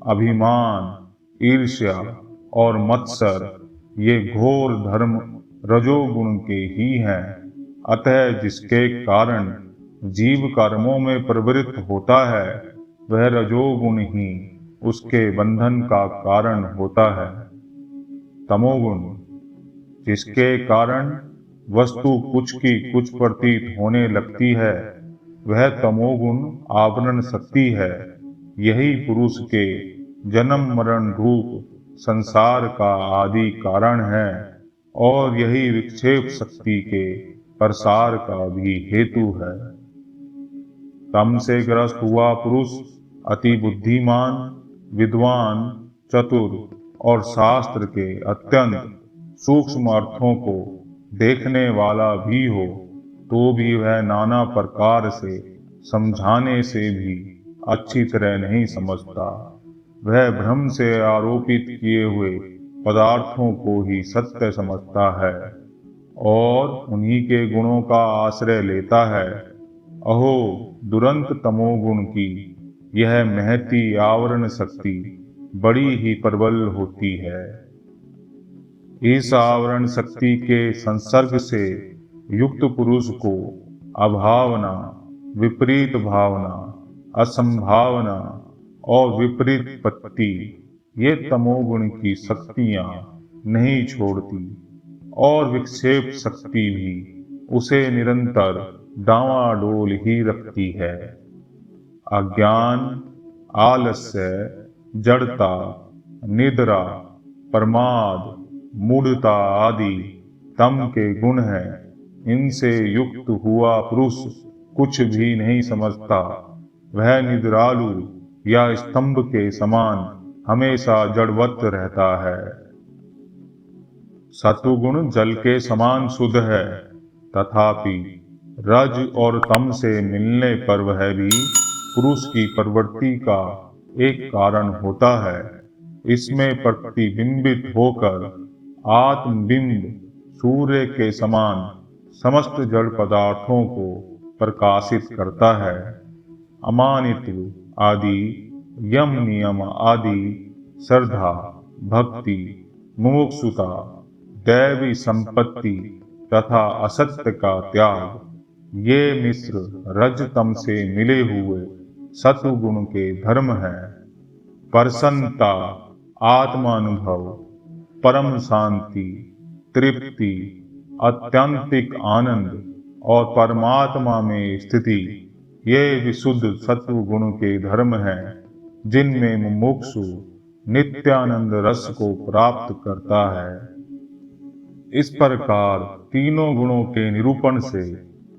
अभिमान, ईर्ष्या और मत्सर, ये घोर धर्म रजोगुण के ही हैं। अतः जिसके कारण जीव कर्मों में प्रवृत्त होता है, वह रजोगुण ही उसके बंधन का कारण होता है। तमोगुण, जिसके कारण वस्तु कुछ की कुछ प्रतीत होने लगती है, वह तमोगुण आवरण शक्ति है। यही पुरुष के जन्म मरण रूप संसार का आदि कारण है, और यही विक्षेप शक्ति के प्रसार का भी हेतु है। तम से ग्रस्त हुआ पुरुष अति बुद्धिमान, विद्वान, चतुर और शास्त्र के अत्यंत सूक्ष्म अर्थों को देखने वाला भी हो, तो भी वह नाना प्रकार से समझाने से भी अच्छी तरह नहीं समझता। वह भ्रम से आरोपित किए हुए पदार्थों को ही सत्य समझता है और उन्हीं के गुणों का आश्रय लेता है। अहो दुरंत तमोगुण की यह महती आवरण शक्ति बड़ी ही प्रबल होती है। इस आवरण शक्ति के संसर्ग से युक्त पुरुष को अभावना, विपरीत भावना, असंभावना और विपरीत पत्ति, ये तमोगुण की शक्तियां नहीं छोड़ती, और विक्षेप शक्ति भी उसे निरंतर डांवाडोल ही रखती है। अज्ञान, आलस्य, जड़ता, निद्रा, प्रमाद, मूढ़ता आदि तम के गुण हैं। इनसे युक्त हुआ पुरुष कुछ भी नहीं समझता। वह निद्रालु या स्तंभ के समान हमेशा जड़वत रहता है। सत्वगुण जल के समान शुद्ध है, तथापि रज और तम से मिलने पर वह भी पुरुष की प्रवृत्ति का एक कारण होता है। इसमें प्रतिबिंबित होकर आत्मबिंब सूर्य के समान समस्त जड़ पदार्थों को प्रकाशित करता है। अमानित्व आदि, यम नियम आदि, श्रद्धा, भक्ति, मुमुक्षुता, दैवी संपत्ति तथा असत्य का त्याग, ये मिश्र रजतम से मिले हुए सत्वगुण के धर्म हैं। प्रसन्नता, आत्मानुभव, परम शांति, तृप्ति, आत्यंतिक आनंद और परमात्मा में स्थिति, ये विशुद्ध सत्व गुण के धर्म हैं, जिनमें मुमुक्षु नित्यानंद रस को प्राप्त करता है। इस प्रकार तीनों गुणों के निरूपण से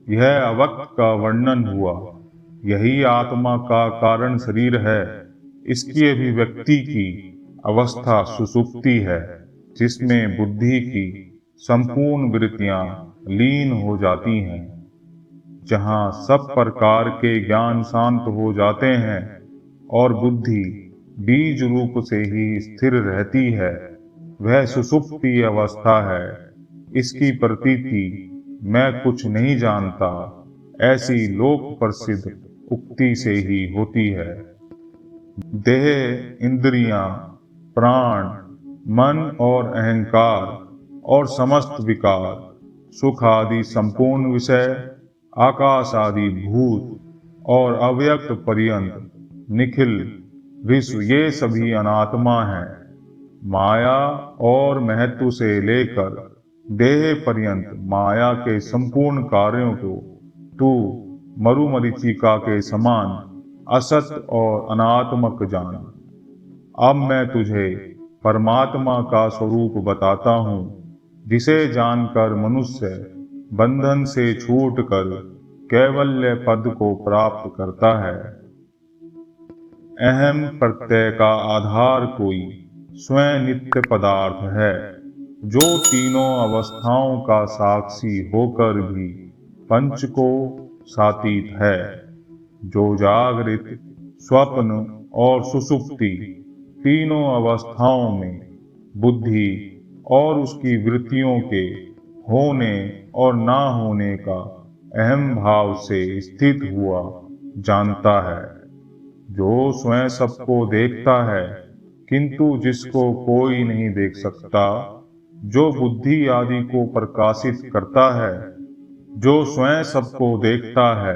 यह अव्यक्त का वर्णन हुआ। यही आत्मा का कारण शरीर है। इसकी अभिव्यक्ति की अवस्था सुषुप्ति है, जिसमें बुद्धि की संपूर्ण वृत्तियां लीन हो जाती हैं। जहाँ सब प्रकार के ज्ञान शांत हो जाते हैं और बुद्धि बीज रूप से ही स्थिर रहती है, वह सुषुप्ति अवस्था है। इसकी प्रतीति मैं कुछ नहीं जानता ऐसी लोक प्रसिद्ध उक्ति से ही होती है। देह, इंद्रियां, प्राण, मन और अहंकार और समस्त विकार, सुख आदि संपूर्ण विषय, आकाश आदि भूत और अव्यक्त पर्यंत निखिल विश्व, ये सभी अनात्मा हैं। माया और महत्व से लेकर देह पर्यंत माया के संपूर्ण कार्यों को तू मरुमरीचिका के समान असत और अनात्मक जान। अब मैं तुझे परमात्मा का स्वरूप बताता हूँ, जिसे जानकर मनुष्य बंधन से छूटकर कैवल्य पद को प्राप्त करता है। अहम प्रत्यय का आधार कोई स्वयं नित्य पदार्थ है, जो तीनों अवस्थाओं का साक्षी होकर भी पंच को सातीत है, जो जागृत, स्वप्न और सुषुप्ति तीनों अवस्थाओं में बुद्धि और उसकी वृत्तियों के होने और ना होने का अहम भाव से स्थित हुआ जानता है, जो स्वयं सबको देखता है किंतु जिसको कोई नहीं देख सकता, जो बुद्धि आदि को प्रकाशित करता है, जो स्वयं सबको देखता है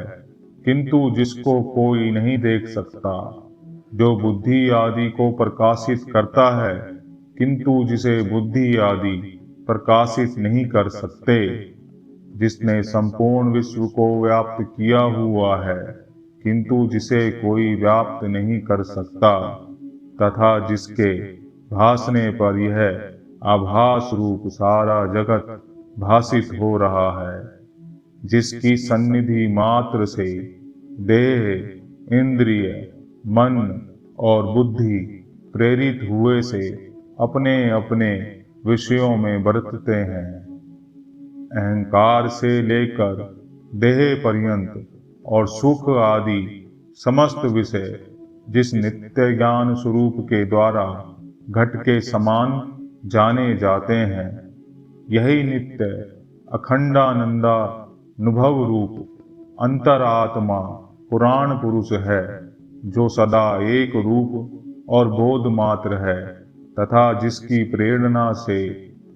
किंतु जिसको कोई नहीं देख सकता, जो बुद्धि आदि को प्रकाशित करता है किंतु जिसे बुद्धि आदि प्रकाशित नहीं कर सकते, जिसने संपूर्ण विश्व को व्याप्त किया हुआ है किंतु जिसे कोई व्याप्त नहीं कर सकता, तथा जिसके भासने पर यह आभास रूप सारा जगत भासित हो रहा है, जिसकी सन्निधि मात्र से देह, इंद्रिय, मन और बुद्धि प्रेरित हुए से अपने अपने विषयों में बरतते हैं। अहंकार से लेकर देह पर्यंत और सुख आदि समस्त विषय जिस नित्य ज्ञान स्वरूप के द्वारा घट के समान जाने जाते हैं, यही नित्य अखंडानंदानुभव रूप अंतरात्मा पुराण पुरुष है, जो सदा एक रूप और बोध मात्र है, तथा जिसकी प्रेरणा से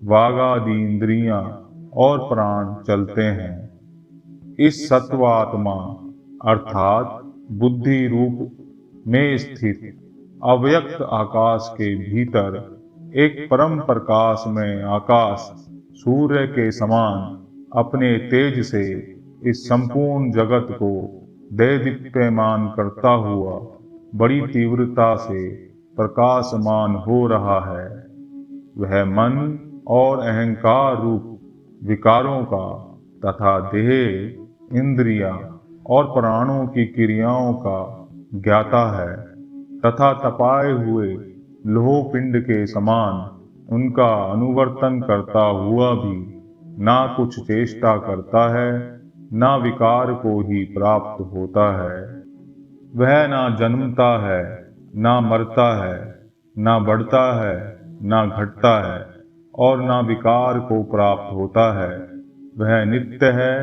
वागादि इंद्रियां और प्राण चलते हैं। इस सत्वात्मा अर्थात बुद्धि रूप में स्थित अव्यक्त आकाश के भीतर एक परम प्रकाश में आकाश सूर्य के समान अपने तेज से इस संपूर्ण जगत को दैदीप्यमान करता हुआ बड़ी तीव्रता से प्रकाशमान हो रहा है। वह मन और अहंकार रूप विकारों का तथा देह, इंद्रियां और प्राणों की क्रियाओं का ज्ञाता है तथा तपाए हुए लोह पिंड के समान उनका अनुवर्तन करता हुआ भी ना कुछ चेष्टा करता है, ना विकार को ही प्राप्त होता है। वह ना जन्मता है, ना मरता है, ना बढ़ता है, ना घटता है और ना विकार को प्राप्त होता है। वह नित्य है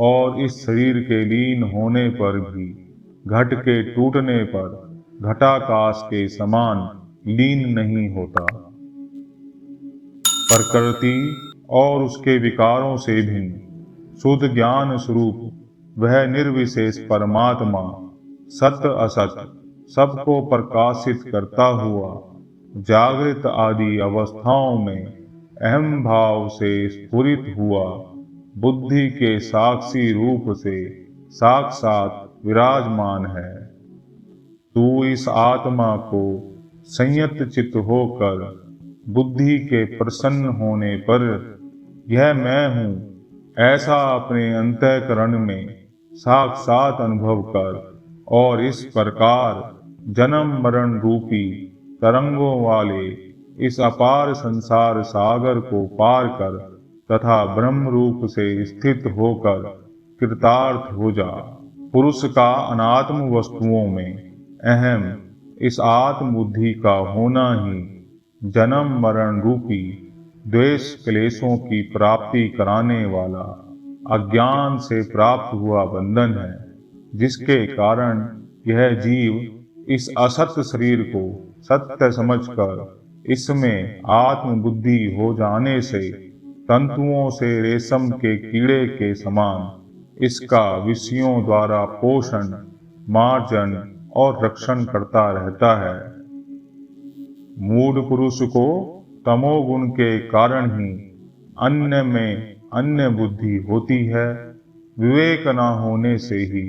और इस शरीर के लीन होने पर भी घट के टूटने पर घटाकाश के समान लीन नहीं होता। प्रकृति और उसके विकारों से भिन्न शुद्ध ज्ञान स्वरूप वह निर्विशेष परमात्मा सत्य असत सबको प्रकाशित करता हुआ जागृत आदि अवस्थाओं में अहम भाव से स्फुरित हुआ बुद्धि के साक्षी रूप से साक्षात विराजमान है। तू इस आत्मा को संयत चित्त होकर बुद्धि के प्रसन्न होने पर यह मैं हूँ ऐसा अपने अंतःकरण में साक्षात अनुभव कर और इस प्रकार जन्म मरण रूपी तरंगों वाले इस अपार संसार सागर को पार कर तथा ब्रह्म रूप से स्थित होकर कृतार्थ हो जा। पुरुष का अनात्म वस्तुओं में अहम इस आत्म बुद्धि का होना ही जन्म मरण रूपी द्वेष क्लेशों की प्राप्ति कराने वाला अज्ञान से प्राप्त हुआ बंधन है, जिसके कारण यह जीव इस असत शरीर को सत्य समझकर इसमें आत्म बुद्धि हो जाने से तंतुओं से रेशम के कीड़े के समान इसका विषयों द्वारा पोषण, मार्जन और रक्षण करता रहता है। मूढ़ पुरुष को तमोगुण के कारण ही अन्य में अन्य बुद्धि होती है। विवेक न होने से ही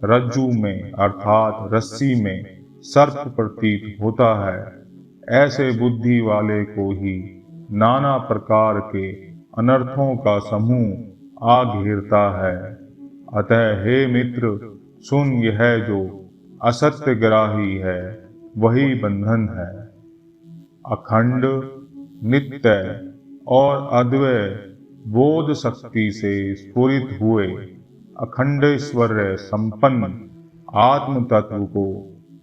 रज्जु में अर्थात रस्सी में सर्प प्रतीत होता है। ऐसे बुद्धि वाले को ही नाना प्रकार के अनर्थों का समूह आ घेरता है। अतः हे मित्र, सुन, यह जो असत्य ग्राही है वही बंधन है। अखंड, नित्य और अद्वय बोध शक्ति से स्फुरित हुए अखंड ऐश्वर्य संपन्न आत्म तत्व को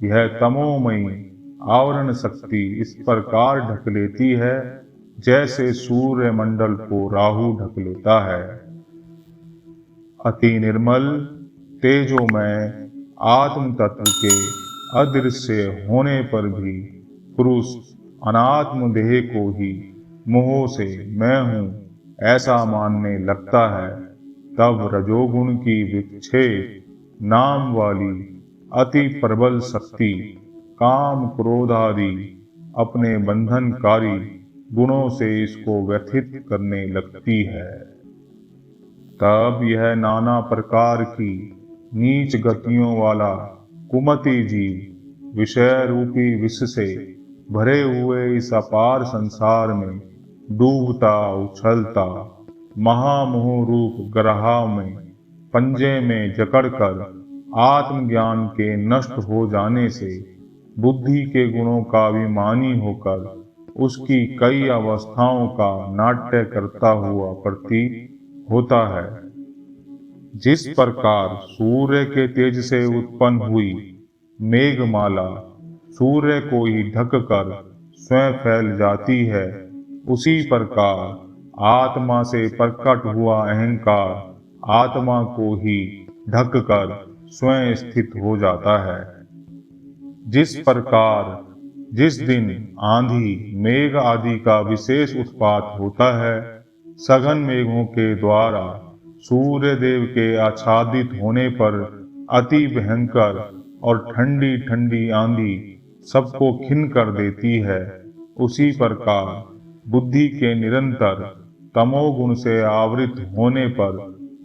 यह तमोमयी आवरण शक्ति इस प्रकार ढक लेती है जैसे सूर्य मंडल को राहु ढक लेता है। अति निर्मल तेजोमय आत्म तत्व के अदृश्य होने पर भी पुरुष अनात्म देह को ही मोह से मैं हूँ ऐसा मानने लगता है। तब रजोगुण की विक्षेप नाम वाली अति प्रबल शक्ति काम क्रोध आदि अपने बंधनकारी गुणों से इसको व्यथित करने लगती है। तब यह नाना प्रकार की नीच गतियों वाला कुमति जीव विषय रूपी विष से भरे हुए इस अपार संसार में डूबता उछलता महामोह रूप ग्रहा में पंजे में जकड़कर आत्मज्ञान के नष्ट हो जाने से बुद्धि के गुणों का अभिमानी होकर उसकी कई अवस्थाओं का नाट्य करता हुआ प्रतीत होता है। जिस प्रकार सूर्य के तेज से उत्पन्न हुई मेघमाला सूर्य को ही ढक कर स्वयं फैल जाती है, उसी प्रकार आत्मा से प्रकट हुआ अहंकार आत्मा को ही ढक कर स्वयं स्थित हो जाता है। जिस प्रकार जिस दिन आंधी मेघ आदि का विशेष उत्पात होता है, सघन मेघों के द्वारा सूर्य देव के आच्छादित होने पर अति भयंकर और ठंडी ठंडी आंधी सबको खिन कर देती है, उसी प्रकार बुद्धि के निरंतर तमोगुण से आवृत होने पर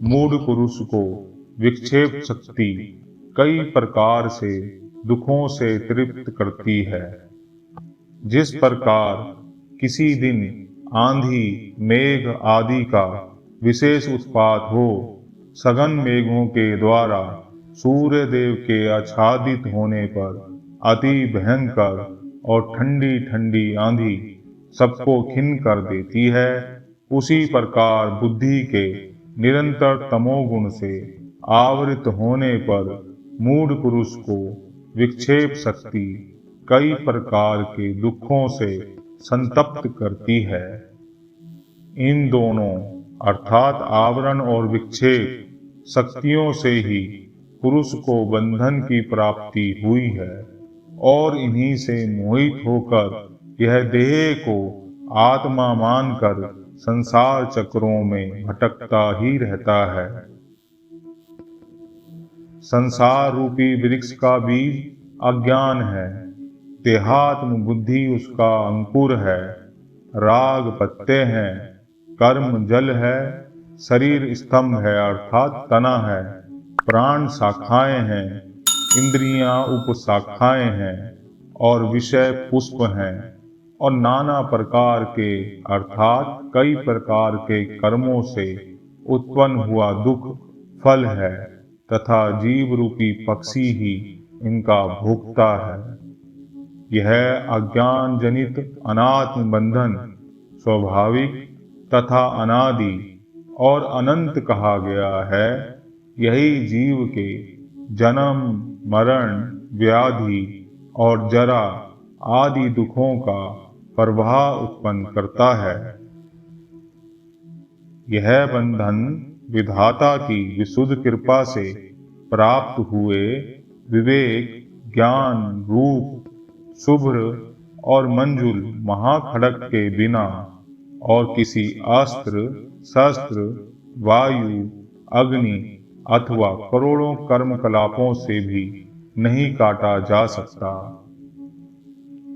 मूढ़ पुरुष को विक्षेप शक्ति कई प्रकार से दुखों से तृप्त करती है। जिस प्रकार किसी दिन आंधी, मेघ आदि का विशेष उत्पात हो, सघन मेघों के द्वारा सूर्य देव के आच्छादित होने पर अति भयंकर और ठंडी ठंडी आंधी सबको खिन्न कर देती है, उसी प्रकार बुद्धि के निरंतर तमोगुण से आवृत होने पर मूढ़ पुरुष को विक्षेप शक्ति कई प्रकार के दुखों से संतप्त करती है। इन दोनों अर्थात आवरण और विक्षेप शक्तियों से ही पुरुष को बंधन की प्राप्ति हुई है और इन्हीं से मोहित होकर यह देह को आत्मा मानकर संसार चक्रों में भटकता ही रहता है। संसार रूपी वृक्ष का बीज अज्ञान है, देहात्म बुद्धि उसका अंकुर है, राग पत्ते हैं, कर्म जल है, शरीर स्तंभ है अर्थात तना है, प्राण शाखाएं हैं, इंद्रियां उपशाखाएं हैं और विषय पुष्प हैं और नाना प्रकार के अर्थात कई प्रकार के कर्मों से उत्पन्न हुआ दुख फल है तथा जीव रूपी पक्षी ही इनका भोक्ता है। यह अज्ञान जनित अनात्म बंधन स्वाभाविक तथा अनादि और अनंत कहा गया है। यही जीव के जन्म, मरण, व्याधि और जरा आदि दुखों का प्रवाह उत्पन्न करता है। यह बंधन विधाता की विशुद्ध कृपा से प्राप्त हुए विवेक, ज्ञान रूप शुभ्र और मंजुल महाखड़क के बिना और किसी अस्त्र, शस्त्र, वायु, अग्नि अथवा करोड़ों कर्म कलापों से भी नहीं काटा जा सकता।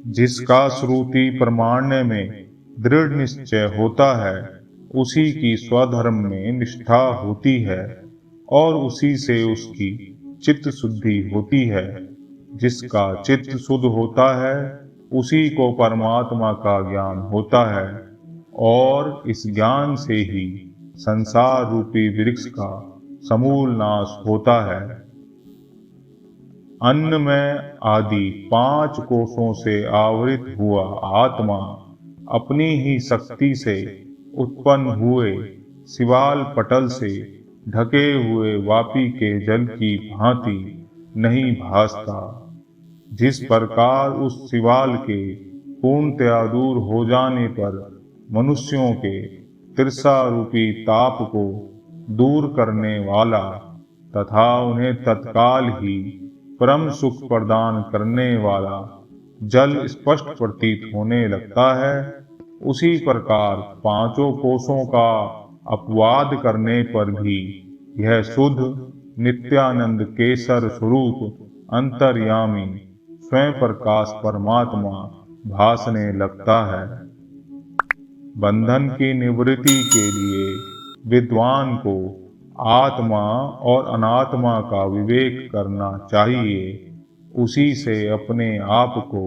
जिसका श्रुति प्रमाण्य में दृढ़ निश्चय होता है, उसी की स्वधर्म में निष्ठा होती है और उसी से उसकी चित्त शुद्धि होती है। जिसका चित्त शुद्ध होता है, उसी को परमात्मा का ज्ञान होता है और इस ज्ञान से ही संसार रूपी वृक्ष का समूल नाश होता है। अन्नमय आदि 5 कोशों से आवृत हुआ आत्मा अपनी ही शक्ति से उत्पन्न हुए शिवाल पटल से ढके हुए वापी के जल की भांति नहीं भासता। जिस प्रकार उस शिवाल के पूर्णतया दूर हो जाने पर मनुष्यों के तिरसा रूपी ताप को दूर करने वाला तथा उन्हें तत्काल ही परम सुख प्रदान करने वाला जल स्पष्ट प्रतीत होने लगता है, उसी प्रकार 5 कोशों का अपवाद करने पर भी यह शुद्ध नित्यानंद केसर स्वरूप अंतर्यामी स्वयं प्रकाश परमात्मा भासने लगता है। बंधन की निवृत्ति के लिए विद्वान को आत्मा और अनात्मा का विवेक करना चाहिए। उसी से अपने आप को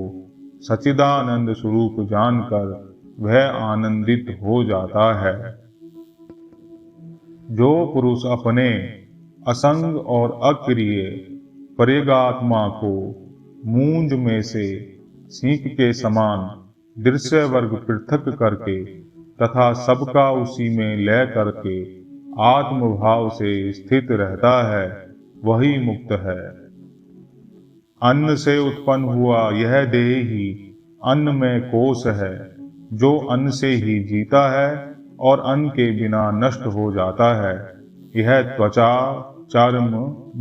सच्चिदानंद स्वरूप जानकर वह आनंदित हो जाता है। जो पुरुष अपने असंग और अक्रिय परेगात्मा को मूंज में से सींक के समान दृश्य वर्ग पृथक करके तथा सबका उसी में लय करके आत्मभाव से स्थित रहता है, वही मुक्त है। अन्न से उत्पन्न हुआ यह देह ही अन्नमय कोश है, जो अन्न से ही जीता है और अन्न के बिना नष्ट हो जाता है। यह त्वचा, चर्म,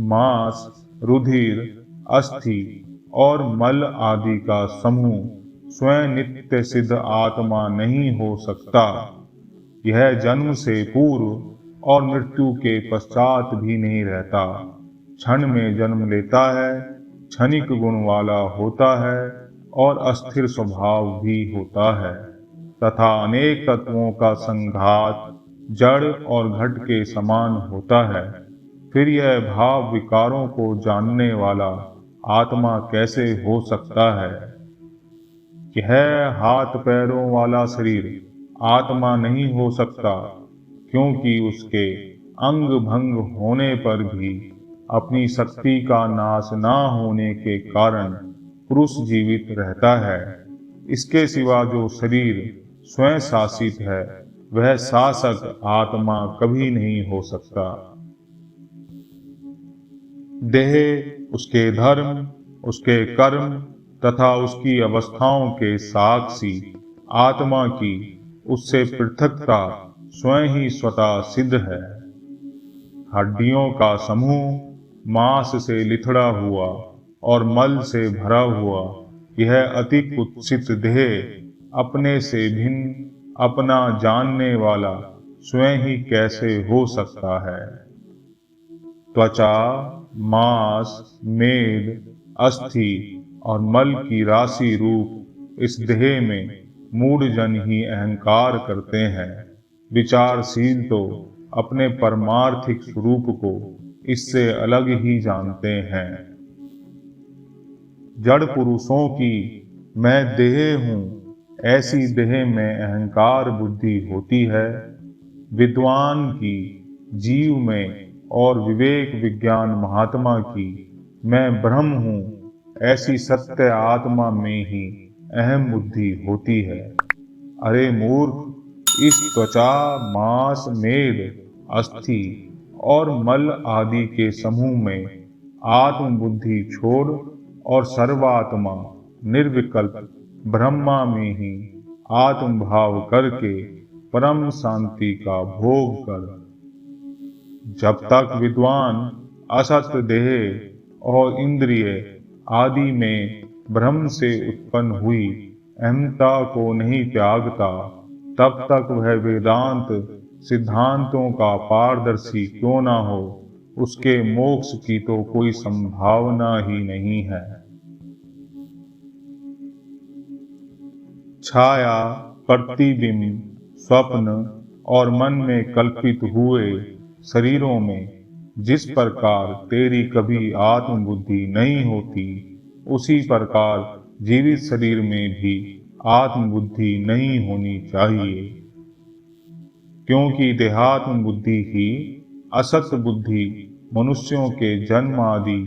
मांस, रुधिर, अस्थि और मल आदि का समूह स्वयं नित्य सिद्ध आत्मा नहीं हो सकता। यह जन्म से पूर्व और मृत्यु के पश्चात भी नहीं रहता। क्षण में जन्म लेता है, क्षणिक गुण वाला होता है और अस्थिर स्वभाव भी होता है तथा अनेक तत्वों का संघात जड़ और घट के समान होता है। फिर यह भाव विकारों को जानने वाला आत्मा कैसे हो सकता है? यह हाथ पैरों वाला शरीर आत्मा नहीं हो सकता, क्योंकि उसके अंग भंग होने पर भी अपनी शक्ति का नाश ना होने के कारण पुरुष जीवित रहता है। इसके सिवा जो शरीर स्वयं शासित है, वह शासक आत्मा कभी नहीं हो सकता। देह उसके धर्म, उसके कर्म तथा उसकी अवस्थाओं के साक्षी, आत्मा की उससे पृथकता स्वयं ही स्वतः सिद्ध है। हड्डियों का समूह, मांस से लिथड़ा हुआ और मल से भरा हुआ यह अति कुत्सित देह अपने से भिन्न, अपना जानने वाला स्वयं ही कैसे हो सकता है? त्वचा, मांस, मेद, अस्थि और मल की राशि रूप इस देह में मूढ़जन ही अहंकार करते हैं। विचारशील तो अपने परमार्थिक स्वरूप को इससे अलग ही जानते हैं। जड़ पुरुषों की मैं देह हूँ, ऐसी देह में अहंकार बुद्धि होती है। विद्वान की जीव में और विवेक विज्ञान महात्मा की मैं ब्रह्म हूँ, ऐसी सत्य आत्मा में ही अहम बुद्धि होती है। अरे मूर्ख, इस त्वचा, मांस, मेद, अस्थि और मल आदि के समूह में आत्म बुद्धि छोड़ और सर्वात्मा निर्विकल्प ब्रह्मा में ही आत्म भाव करके परम शांति का भोग कर। जब तक विद्वान असत देह और इंद्रिय आदि में ब्रह्म से उत्पन्न हुई अहंता को नहीं त्यागता, तब तक वह वेदांत सिद्धांतों का पारदर्शी क्यों ना हो, उसके मोक्ष की तो कोई संभावना ही नहीं है। छाया, प्रतिबिंब, स्वप्न और मन में कल्पित हुए शरीरों में जिस प्रकार तेरी कभी आत्म बुद्धि नहीं होती, उसी प्रकार जीवित शरीर में भी आत्म बुद्धि नहीं होनी चाहिए, क्योंकि देहात्म बुद्धि ही असत बुद्धि मनुष्यों के जन्म आदि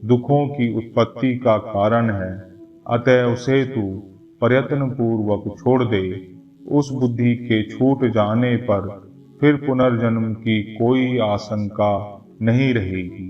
दुखों की उत्पत्ति का कारण है। अतः उसे तू प्रयत्न पूर्वक छोड़ दे। उस बुद्धि के छूट जाने पर फिर पुनर्जन्म की कोई आशंका नहीं रहेगी।